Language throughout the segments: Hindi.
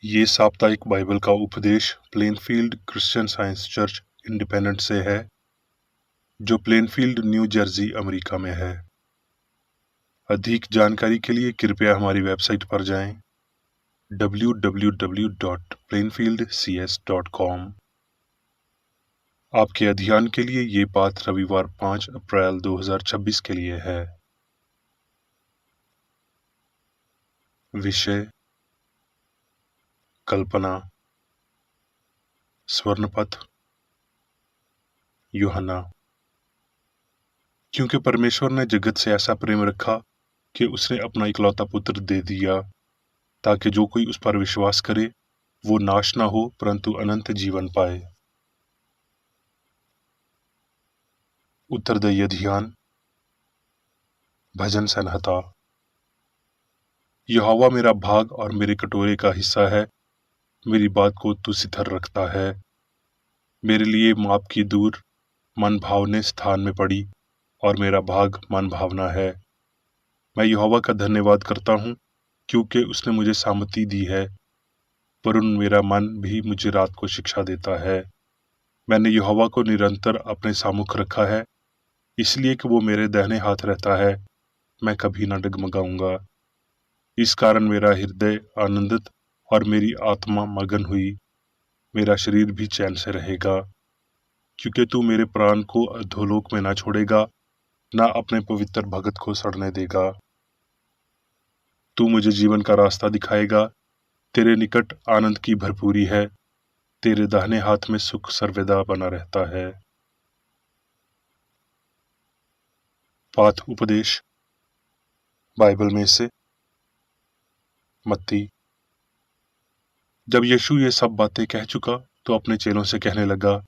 ये साप्ताहिक बाइबल का उपदेश Plainfield Christian science church independent से है, जो प्लेनफील्ड, न्यू जर्सी, अमेरिका में है। अधिक जानकारी के लिए कृपया हमारी वेबसाइट पर जाएं www.plainfieldcs.com। आपके अध्ययन के लिए ये पाठ रविवार 5 अप्रैल 2026 के लिए है। विषय: कल्पना, स्वर्णपथ, यूहन्ना। क्योंकि परमेश्वर ने जगत से ऐसा प्रेम रखा कि उसने अपना इकलौता पुत्र दे दिया, ताकि जो कोई उस पर विश्वास करे वो नाश न हो परंतु अनंत जीवन पाए। उत्तरदायी ध्यान। भजन संहिता। यहोवा मेरा भाग और मेरे कटोरे का हिस्सा है, मेरी बात को तू सिथर रखता है। मेरे लिए माप की दूर मन भावने स्थान में पड़ी और मेरा भाग मन भावना है। मैं यहोवा का धन्यवाद करता हूँ, क्योंकि उसने मुझे सामर्थ्य दी है, वरन मेरा मन भी मुझे रात को शिक्षा देता है। मैंने यहोवा को निरंतर अपने सामुख रखा है, इसलिए कि वो मेरे दाहिने हाथ रहता है, मैं कभी न डगमगाऊंगा। इस कारण मेरा हृदय आनंदित और मेरी आत्मा मगन हुई, मेरा शरीर भी चैन से रहेगा, क्योंकि तू मेरे प्राण को अधोलोक में न छोड़ेगा, न अपने पवित्र भगत को सड़ने देगा। तू मुझे जीवन का रास्ता दिखाएगा, तेरे निकट आनंद की भरपूरी है, तेरे दाहिने हाथ में सुख सर्वदा बना रहता है। पाठ उपदेश बाइबल में से मत्ती। जब यीशु ये सब बातें कह चुका तो अपने चेलों से कहने लगा,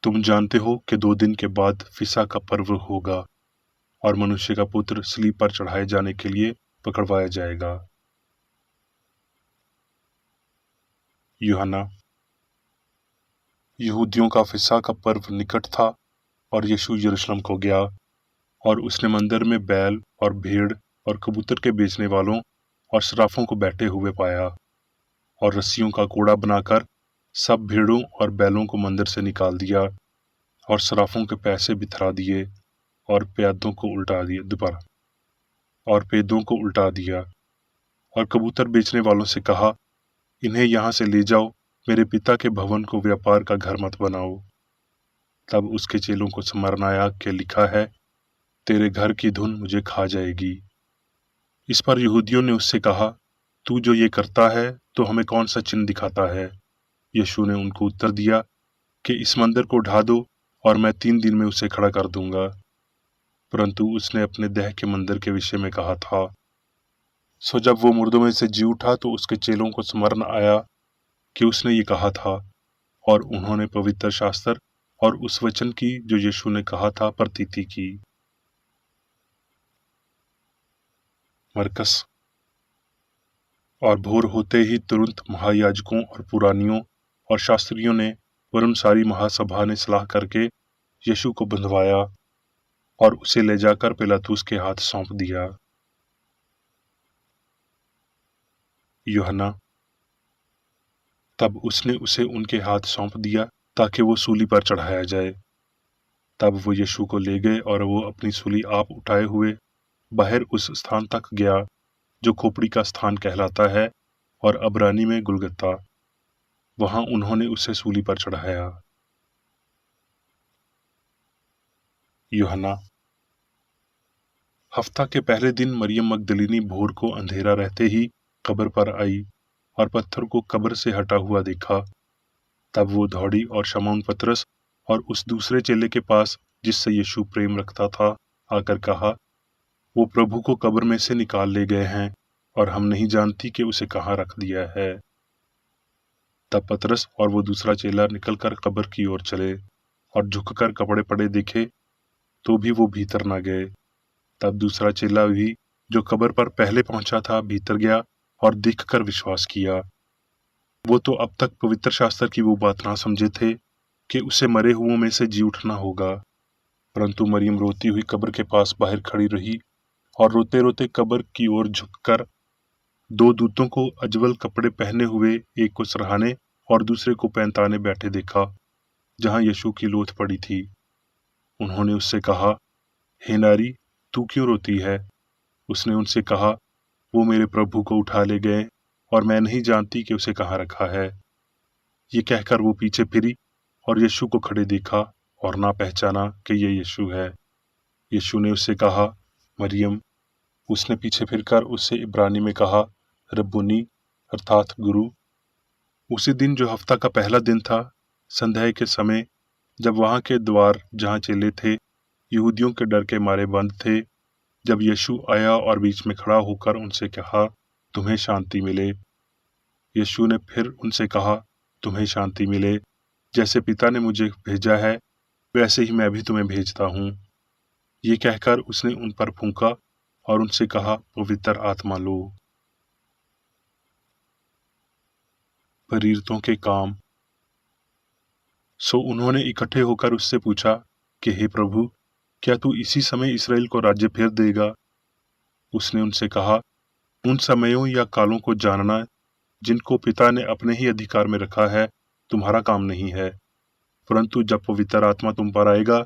तुम जानते हो कि 2 दिन के बाद फिसा का पर्व होगा और मनुष्य का पुत्र सलीब पर चढ़ाए जाने के लिए पकड़वाया जाएगा। यूहन्ना। यहूदियों का फिसा का पर्व निकट था और यीशु यरूशलेम को गया और उसने मंदिर में बैल और भेड़ और कबूतर के बेचने वालों और सराफों को बैठे हुए पाया, और रस्सियों का कोड़ा बनाकर सब भेड़ों और बैलों को मंदिर से निकाल दिया और सराफों के पैसे बिथरा दिए और पैदों को उल्टा दिया दोबारा और पेदों को उल्टा दिया, और कबूतर बेचने वालों से कहा, इन्हें यहाँ से ले जाओ, मेरे पिता के भवन को व्यापार का घर मत बनाओ। तब उसके चेलों को स्मरण आया कि लिखा है, तेरे घर की धुन मुझे खा जाएगी। इस पर यहूदियों ने उससे कहा, तू जो ये करता है तो हमें कौन सा चिन्ह दिखाता है? यीशु ने उनको उत्तर दिया कि इस मंदिर को ढा दो और मैं 3 दिन में उसे खड़ा कर दूंगा। परंतु उसने अपने देह के मंदिर के विषय में कहा था। सो जब वो मुर्दों में से जी उठा तो उसके चेलों को स्मरण आया कि उसने ये कहा था, और उन्होंने पवित्र शास्त्र और उस वचन की जो यीशु ने कहा था प्रतीति की। मरकस। और भोर होते ही तुरंत महायाजकों और पुरानियों और शास्त्रियों ने वरन सारी महासभा ने सलाह करके यीशु को बंधवाया और उसे ले जाकर पिलातुस के हाथ सौंप दिया। यूहन्ना। तब उसने उसे उनके हाथ सौंप दिया ताकि वो सूली पर चढ़ाया जाए। तब वो यीशु को ले गए और वो अपनी सूली आप उठाए हुए बाहर उस स्थान तक गया जो खोपड़ी का स्थान कहलाता है, और अब्रानी में गुलगुता। वहां उन्होंने उसे सूली पर चढ़ाया। यूहन्ना। हफ्ता के पहले दिन मरियम मगदलीनी भोर को अंधेरा रहते ही कब्र पर आई और पत्थर को कब्र से हटा हुआ देखा। तब वो दौड़ी और शमौन पतरस और उस दूसरे चेले के पास जिससे यीशु प्रेम रखता था आकर कहा, वो प्रभु को कब्र में से निकाल ले गए हैं और हम नहीं जानती कि उसे कहाँ रख दिया है। तब पतरस और वो दूसरा चेला निकलकर कब्र की ओर चले और झुककर कपड़े पड़े देखे तो भी वो भीतर न गए। तब दूसरा चेला भी जो कब्र पर पहले पहुंचा था भीतर गया और देखकर विश्वास किया। वो तो अब तक पवित्र शास्त्र की वो बात ना समझे थे कि उसे मरे हुओं में से जी उठना होगा। परंतु मरियम रोती हुई कब्र के पास बाहर खड़ी रही और रोते रोते कब्र की ओर झुककर दो दूतों को अजवल कपड़े पहने हुए, एक को सरहाने और दूसरे को पैंताने बैठे देखा, जहां यीशु की लोथ पड़ी थी। उन्होंने उससे कहा, हे नारी, तू क्यों रोती है? उसने उनसे कहा, वो मेरे प्रभु को उठा ले गए और मैं नहीं जानती कि उसे कहाँ रखा है। ये कहकर वो पीछे फिरी और यीशु को खड़े देखा और ना पहचाना कि ये यीशु है। यीशु ने उससे कहा, मरियम। उसने पीछे फिरकर उससे इब्रानी में कहा, रब्बुनी, अर्थात गुरु। उसी दिन जो हफ्ता का पहला दिन था, संध्या के समय, जब वहां के द्वार जहां चेले थे यहूदियों के डर के मारे बंद थे, जब यीशु आया और बीच में खड़ा होकर उनसे कहा, तुम्हें शांति मिले। यीशु ने फिर उनसे कहा, तुम्हें शांति मिले। जैसे पिता ने मुझे भेजा है वैसे ही मैं भी तुम्हें भेजता हूँ। ये कहकर उसने उन पर फूंका और उनसे कहा, पवित्र आत्मा लो। प्रेरितों के काम। सो उन्होंने इकट्ठे होकर उससे पूछा कि हे प्रभु, क्या तू इसी समय इसराइल को राज्य फिर देगा? उसने उनसे कहा, उन समयों या कालों को जानना जिनको पिता ने अपने ही अधिकार में रखा है तुम्हारा काम नहीं है, परंतु जब पवित्र आत्मा तुम पर आएगा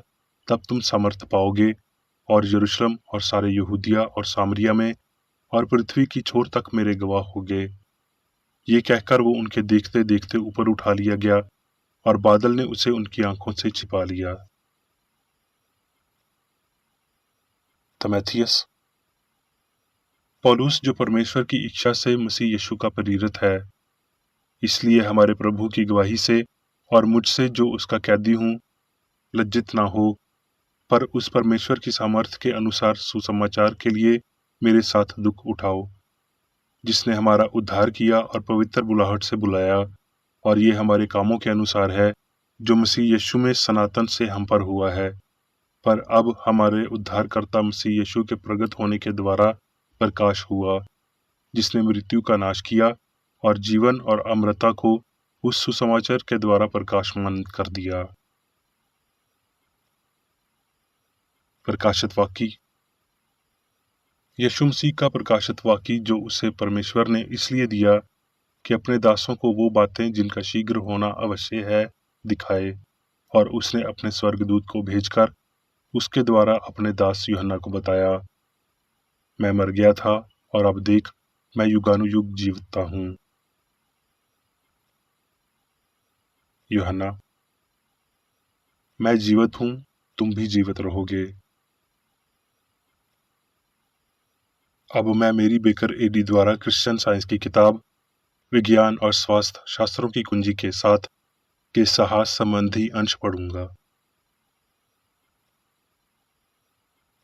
तब तुम समर्थ पाओगे और यरूशलेम और सारे यहूदिया और सामरिया में और पृथ्वी की छोर तक मेरे गवाह होगे। ये कहकर वो उनके देखते देखते ऊपर उठा लिया गया और बादल ने उसे उनकी आंखों से छिपा लिया। तमैथियस। पौलुस जो परमेश्वर की इच्छा से मसीह यीशु का प्रेरित है, इसलिए हमारे प्रभु की गवाही से और मुझसे जो उसका कैदी हूँ, लज्जित ना हो, पर उस परमेश्वर की सामर्थ्य के अनुसार सुसमाचार के लिए मेरे साथ दुख उठाओ, जिसने हमारा उद्धार किया और पवित्र बुलाहट से बुलाया, और ये हमारे कामों के अनुसार है जो मसीह यीशु में सनातन से हम पर हुआ है, पर अब हमारे उद्धारकर्ता मसीह यीशु के प्रगट होने के द्वारा प्रकाश हुआ, जिसने मृत्यु का नाश किया और जीवन और अमरता को उस सुसमाचार के द्वारा प्रकाशमान कर दिया। प्रकाशित वाक्य। यीशु मसीह का प्रकाशित वाक्य जो उसे परमेश्वर ने इसलिए दिया कि अपने दासों को वो बातें जिनका शीघ्र होना अवश्य है दिखाए, और उसने अपने स्वर्गदूत को भेजकर उसके द्वारा अपने दास यूहन्ना को बताया, मैं मर गया था और अब देख मैं युगानुयुग जीवता हूँ। यूहन्ना। मैं जीवित हूँ, तुम भी जीवित रहोगे। अब मैं मेरी बेकर एडी द्वारा क्रिश्चियन साइंस की किताब विज्ञान और स्वास्थ्य शास्त्रों की कुंजी के साथ के साहस संबंधी अंश पढ़ूंगा।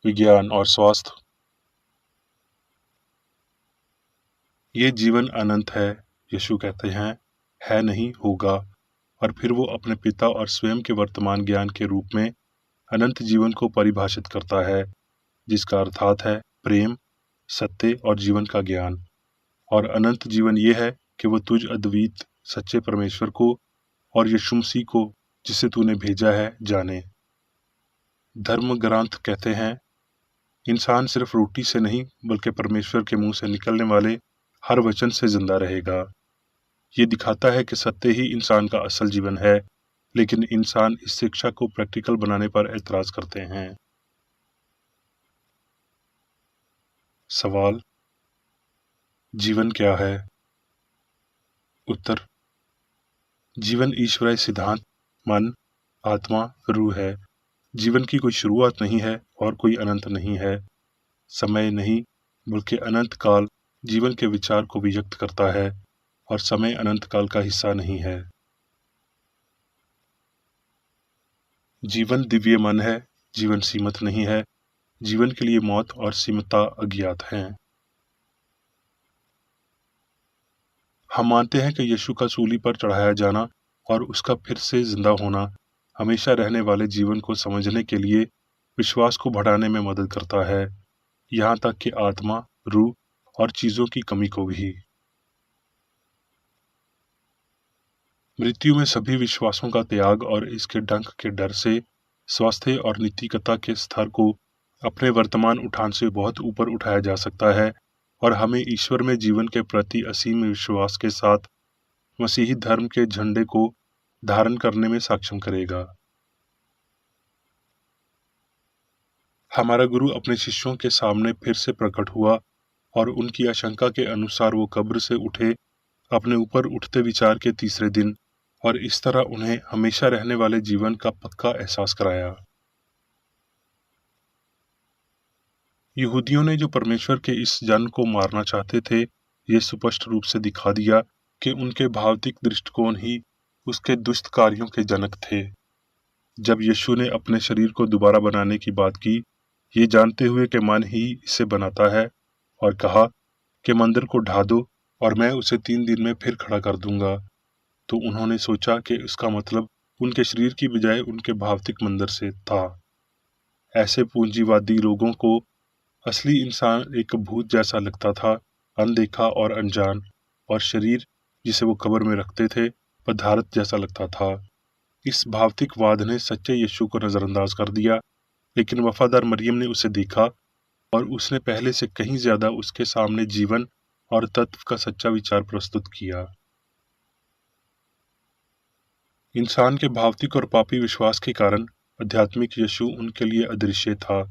विज्ञान और स्वास्थ्य। ये जीवन अनंत है, यीशु कहते हैं, है नहीं होगा, और फिर वो अपने पिता और स्वयं के वर्तमान ज्ञान के रूप में अनंत जीवन को परिभाषित करता है, जिसका अर्थात है प्रेम, सत्य और जीवन का ज्ञान। और अनंत जीवन ये है कि वो तुझ अद्वित सच्चे परमेश्वर को और यीशु मसीह को जिसे तूने भेजा है जाने। धर्म ग्रंथ कहते हैं, इंसान सिर्फ रोटी से नहीं बल्कि परमेश्वर के मुंह से निकलने वाले हर वचन से जिंदा रहेगा। ये दिखाता है कि सत्य ही इंसान का असल जीवन है, लेकिन इंसान इस शिक्षा को प्रैक्टिकल बनाने पर एतराज करते हैं। सवाल, जीवन क्या है? उत्तर, जीवन ईश्वरीय सिद्धांत, मन, आत्मा, रूह है। जीवन की कोई शुरुआत नहीं है और कोई अनंत नहीं है। समय नहीं बल्कि अनंत काल जीवन के विचार को भी व्यक्त करता है, और समय अनंत काल का हिस्सा नहीं है। जीवन दिव्य मन है, जीवन सीमित नहीं है। जीवन के लिए मौत और सीमितता अज्ञात हैं। हम मानते हैं कि यीशु का सूली पर चढ़ाया जाना और उसका फिर से जिंदा होना हमेशा रहने वाले जीवन को समझने के लिए विश्वास को बढ़ाने में मदद करता है, यहाँ तक कि आत्मा, रूह और चीजों की कमी को भी। मृत्यु में सभी विश्वासों का त्याग और इसके डंक के डर से स्वास्थ्य और नैतिकता के स्तर को अपने वर्तमान उठान से बहुत ऊपर उठाया जा सकता है, और हमें ईश्वर में जीवन के प्रति असीम विश्वास के साथ मसीही धर्म के झंडे को धारण करने में सक्षम करेगा। हमारा गुरु अपने शिष्यों के सामने फिर से प्रकट हुआ और उनकी आशंका के अनुसार वो कब्र से उठे अपने ऊपर उठते विचार के तीसरे दिन, और इस तरह उन्हें हमेशा रहने वाले जीवन का पक्का एहसास कराया। यहूदियों ने जो परमेश्वर के इस जन को मारना चाहते थे, ये स्पष्ट रूप से दिखा दिया कि उनके भौतिक दृष्टिकोण ही उसके दुष्ट कार्यों के जनक थे। जब यीशु ने अपने शरीर को दोबारा बनाने की बात की, ये जानते हुए कि मन ही इसे बनाता है, और कहा कि मंदिर को ढा दो और मैं उसे 3 दिन में फिर खड़ा कर दूंगा, तो उन्होंने सोचा कि उसका मतलब उनके शरीर की बजाय उनके भौतिक मंदिर से था। ऐसे पूंजीवादी लोगों को असली इंसान एक भूत जैसा लगता था, अनदेखा और अनजान, और शरीर जिसे वो कब्र में रखते थे पदार्थ जैसा लगता था। इस भौतिकवाद ने सच्चे यीशु को नजरअंदाज कर दिया, लेकिन वफादार मरियम ने उसे देखा और उसने पहले से कहीं ज्यादा उसके सामने जीवन और तत्व का सच्चा विचार प्रस्तुत किया। इंसान के भौतिक और पापी विश्वास के कारण आध्यात्मिक यीशु उनके लिए अदृश्य था।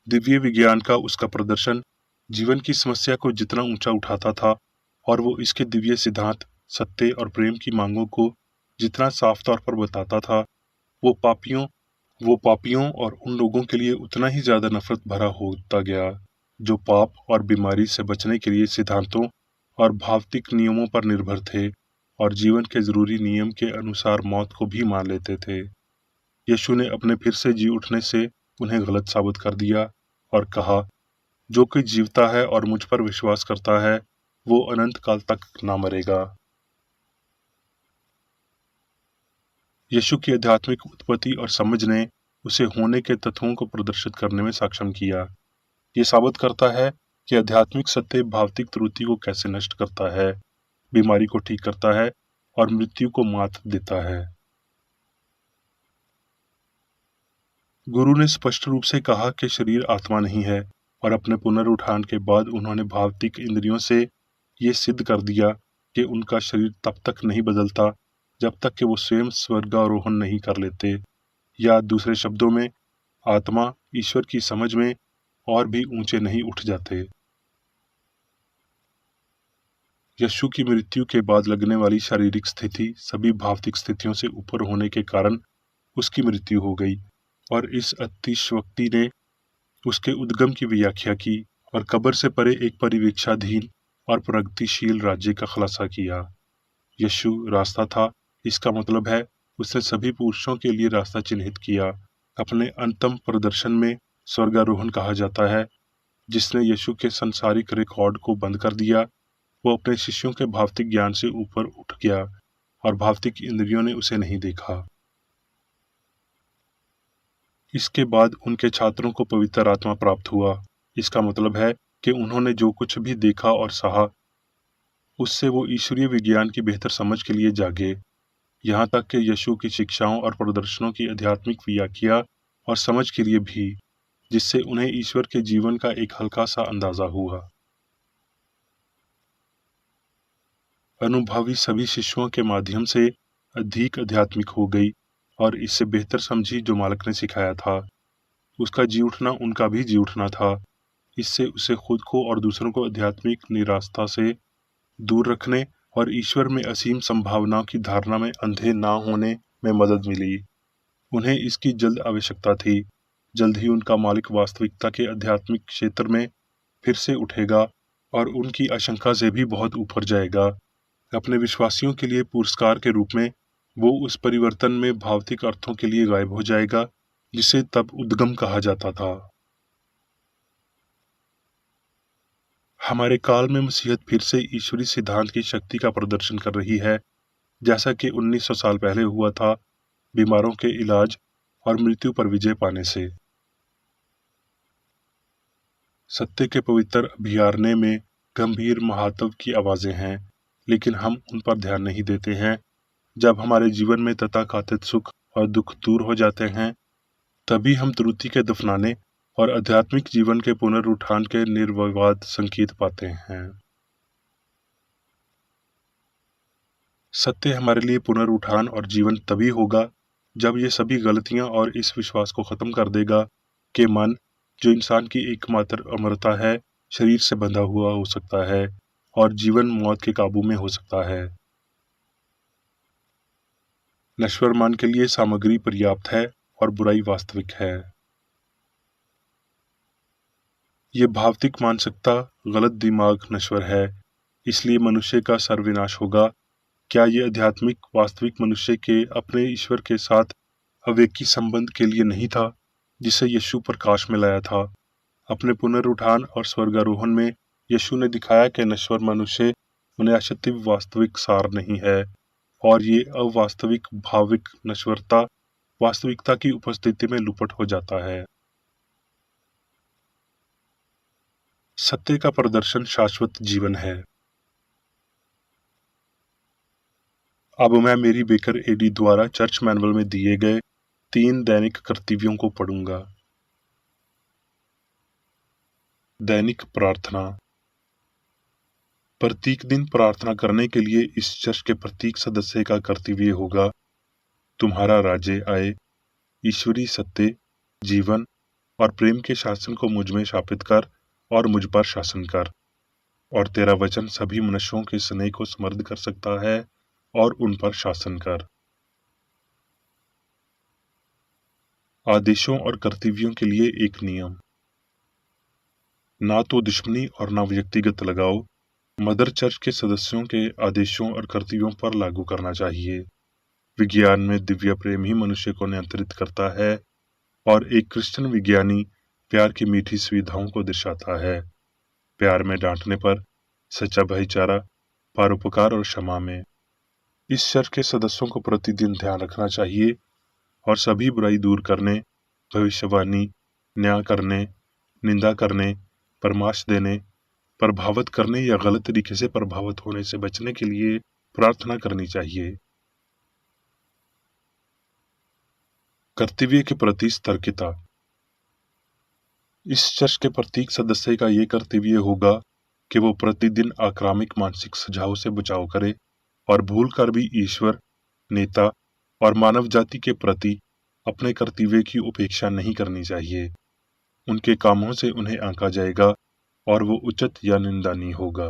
दिव्य विज्ञान का उसका प्रदर्शन जीवन की समस्या को जितना ऊंचा उठाता था, और वो इसके दिव्य सिद्धांत, सत्य और प्रेम की मांगों को जितना साफ तौर पर बताता था, वो पापियों और उन लोगों के लिए उतना ही ज्यादा नफरत भरा होता गया जो पाप और बीमारी से बचने के लिए सिद्धांतों और भौतिक नियमों पर निर्भर थे और जीवन के जरूरी नियम के अनुसार मौत को भी मान लेते थे। यीशु ने अपने फिर से जी उठने से उन्हें गलत साबित कर दिया और कहा, जो कोई जीवता है और मुझ पर विश्वास करता है वो अनंत काल तक ना मरेगा। यीशु की आध्यात्मिक उत्पत्ति और समझ ने उसे होने के तत्वों को प्रदर्शित करने में सक्षम किया। ये साबित करता है कि आध्यात्मिक सत्य भौतिक त्रुटि को कैसे नष्ट करता है, बीमारी को ठीक करता है और मृत्यु को मात देता है। गुरु ने स्पष्ट रूप से कहा कि शरीर आत्मा नहीं है, और अपने पुनरुत्थान के बाद उन्होंने भौतिक इंद्रियों से ये सिद्ध कर दिया कि उनका शरीर तब तक नहीं बदलता जब तक कि वो स्वयं स्वर्गारोहण नहीं कर लेते, या दूसरे शब्दों में आत्मा ईश्वर की समझ में और भी ऊंचे नहीं उठ जाते। यीशु की मृत्यु के बाद लगने वाली शारीरिक स्थिति सभी भौतिक स्थितियों से ऊपर होने के कारण उसकी मृत्यु हो गई, और इस अतिशयोक्ति ने उसके उद्गम की व्याख्या की और कब्र से परे एक परिवीक्षाधीन और प्रगतिशील राज्य का खुलासा किया। यीशु रास्ता था, इसका मतलब है उसने सभी पुरुषों के लिए रास्ता चिन्हित किया। अपने अंतम प्रदर्शन में स्वर्गारोहण कहा जाता है, जिसने यीशु के संसारिक रिकॉर्ड को बंद कर दिया। वो अपने शिष्यों के भौतिक ज्ञान से ऊपर उठ गया और भौतिक इंद्रियों ने उसे नहीं देखा। इसके बाद उनके छात्रों को पवित्र आत्मा प्राप्त हुआ। इसका मतलब है कि उन्होंने जो कुछ भी देखा और सहा, उससे वो ईश्वरीय विज्ञान की बेहतर समझ के लिए जागे, यहाँ तक कि यीशु की शिक्षाओं और प्रदर्शनों की आध्यात्मिक व्याख्या और समझ के लिए भी, जिससे उन्हें ईश्वर के जीवन का एक हल्का सा अंदाजा हुआ। अनुभवी सभी शिष्यों के माध्यम से अधिक आध्यात्मिक हो गई और इससे बेहतर समझी जो मालिक ने सिखाया था। उसका जी उठना उनका भी जी उठना था। इससे उसे खुद को और दूसरों को आध्यात्मिक निराशा से दूर रखने और ईश्वर में असीम संभावनाओं की धारणा में अंधे ना होने में मदद मिली। उन्हें इसकी जल्द आवश्यकता थी। जल्द ही उनका मालिक वास्तविकता के आध्यात्मिक क्षेत्र में फिर से उठेगा और उनकी आशंका से भी बहुत ऊपर जाएगा। अपने विश्वासियों के लिए पुरस्कार के रूप में वो उस परिवर्तन में भौतिक अर्थों के लिए गायब हो जाएगा जिसे तब उद्गम कहा जाता था। हमारे काल में मसीहत फिर से ईश्वरी सिद्धांत की शक्ति का प्रदर्शन कर रही है, जैसा कि 1900 साल पहले हुआ था, बीमारों के इलाज और मृत्यु पर विजय पाने से। सत्य के पवित्र अभियारण्य में गंभीर महात्व की आवाजें हैं, लेकिन हम उन पर ध्यान नहीं देते हैं। जब हमारे जीवन में तथाकथित सुख और दुख दूर हो जाते हैं, तभी हम त्रुटि के दफनाने और आध्यात्मिक जीवन के पुनरुत्थान के निर्विवाद संकेत पाते हैं। सत्य हमारे लिए पुनरुत्थान और जीवन तभी होगा जब ये सभी गलतियां और इस विश्वास को खत्म कर देगा कि मन, जो इंसान की एकमात्र अमरता है, शरीर से बंधा हुआ हो सकता है और जीवन मौत के काबू में हो सकता है। नश्वर मन के लिए सामग्री पर्याप्त है और बुराई वास्तविक है। ये भौतिक मानसिकता, गलत दिमाग नश्वर है, इसलिए मनुष्य का सर्वनाश होगा। क्या ये आध्यात्मिक वास्तविक मनुष्य के अपने ईश्वर के साथ अवेकी संबंध के लिए नहीं था, जिसे यीशु प्रकाश में लाया था? अपने पुनरुत्थान और स्वर्गारोहण में यीशु ने दिखाया कि नश्वर मनुष्य अनायासति वास्तविक सार नहीं है और ये अवास्तविक भाविक नश्वरता वास्तविकता की उपस्थिति में लुपट हो जाता है। सत्य का प्रदर्शन शाश्वत जीवन है। अब मैं मेरी बेकर एडी द्वारा चर्च मैनुअल में दिए गए 3 दैनिक कर्तव्यों को पढ़ूंगा। दैनिक प्रार्थना। प्रत्येक दिन प्रार्थना करने के लिए इस चर्च के प्रत्येक सदस्य का कर्तव्य होगा, तुम्हारा राज्य आए, ईश्वरीय सत्य, जीवन और प्रेम के शासन को मुझ में स्थापित कर और मुझ पर शासन कर, और तेरा वचन सभी मनुष्यों के स्नेह को समृद्ध कर सकता है और उन पर शासन कर। आदेशों और कर्तव्यों के लिए एक नियम। ना तो दुश्मनी और ना व्यक्तिगत लगाव मदर चर्च के सदस्यों के आदेशों और कर्तव्यों पर लागू करना चाहिए। विज्ञान में दिव्य प्रेम ही मनुष्य को नियंत्रित करता है और एक क्रिश्चियन विज्ञानी प्यार की मीठी सुविधाओं को दर्शाता है। प्यार में डांटने पर, सच्चा भाईचारा, परोपकार और क्षमा में। इस चर्च के सदस्यों को प्रतिदिन ध्यान रखना चाहिए और सभी बुराई दूर करने, भविष्यवाणी, न्याय करने, निंदा करने, परामर्श देने, प्रभावित करने या गलत तरीके से प्रभावित होने से बचने के लिए प्रार्थना करनी चाहिए। कर्तव्य के प्रति सतर्कता। इस चर्च के प्रत्येक सदस्य का ये कर्तव्य होगा कि वो प्रतिदिन आक्रामक मानसिक सुझाव से बचाव करे और भूल कर भी ईश्वर, नेता और मानव जाति के प्रति अपने कर्तव्य की उपेक्षा नहीं करनी चाहिए। उनके कामों से उन्हें आंका जाएगा और वो उचित या निंदनीय होगा।